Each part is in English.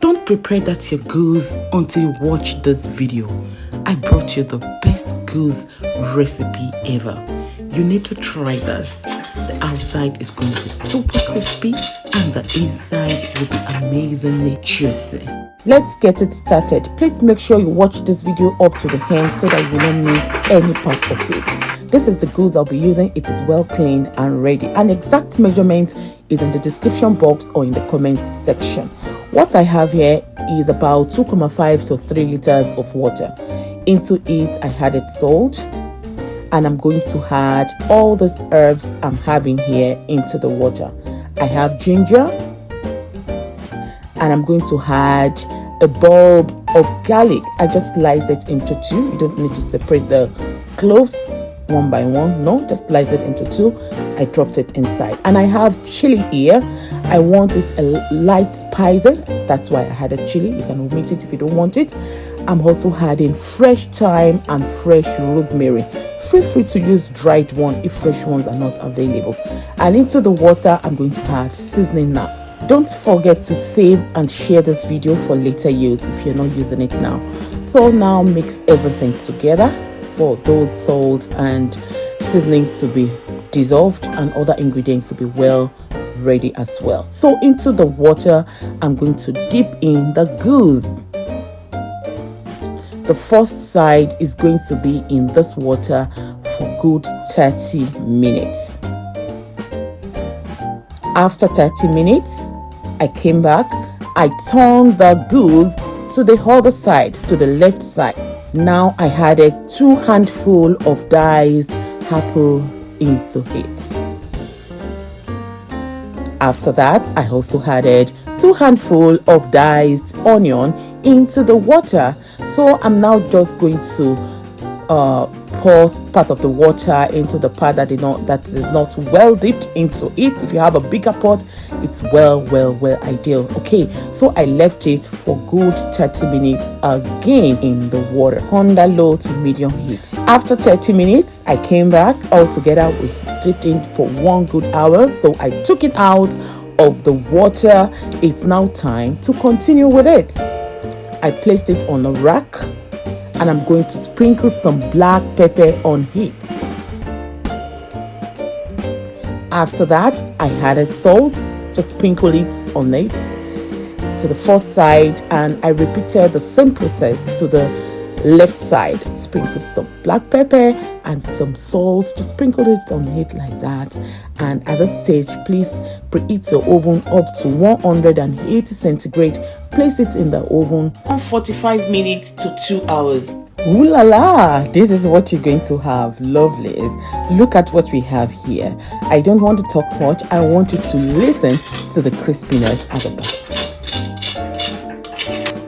Don't prepare that your goose until you watch this video. I brought you the best goose recipe ever. You need to try this. The outside is going to be super crispy and the inside will be amazingly juicy. Let's get it started. Please make sure you watch this video up to the end so that you don't miss any part of it. This is the goose I'll be using. It is well cleaned and ready. An exact measurement is in the description box or in the comment section. What I have here is about 2.5 to 3 liters of water. Into it, I added salt, and I'm going to add all these herbs I'm having here into the water. I have ginger, and I'm going to add a bulb of garlic. I just sliced it into 2. You don't need to separate the cloves one by one. No, just slice it into 2. I dropped it inside, and I have chili here. I want it a light spicy. That's why I added chili. You can omit it if you don't want it. I'm also adding fresh thyme and fresh rosemary. Feel free to use dried one if fresh ones are not available. And into the water, I'm going to add seasoning now. Don't forget to save and share this video for later use if you're not using it now. So now mix everything together for those salt and seasoning to be dissolved and other ingredients to be well ready as well. So into the water, I'm going to dip in the goose. The first side is going to be in this water for good 30 minutes. After 30 minutes, I came back. I turned the goose to the other side, to the left side. Now I added 2 handfuls of diced apple into it. After that, I also added 2 handfuls of diced onion into the water. So I'm now just going to pour part of the water into the part that is not well dipped into it. If you have a bigger pot, it's well ideal. Okay, so I left it for good 30 minutes again in the water under low to medium heat. After 30 minutes, I came back. Altogether, we dipped in for 1 good hour. So I took it out of the water. It's now time to continue with it. I placed it on a rack, and I'm going to sprinkle some black pepper on it. After that, I added salt, just sprinkle it on it to the fourth side, and I repeated the same process to the left side. Sprinkled some black pepper and some salt, just sprinkle it on it like that. And at this stage, please preheat your oven up to 180 centigrade. Place it in the oven for 45 minutes to 2 hours. Ooh la la, this is what you're going to have. Lovelies, look at what we have here. I don't want to talk much. I want you to listen to the crispiness at the back.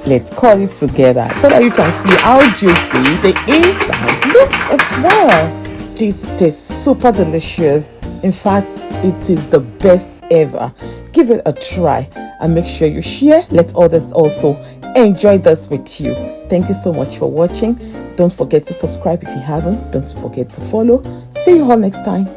Let's cut it together so that you can see how juicy the inside looks as well. This tastes super delicious. In fact, it is the best ever. Give it a try and make sure you share. Let others also enjoy this with you. Thank you so much for watching. Don't forget to subscribe if you haven't. Don't forget to follow. See you all next time.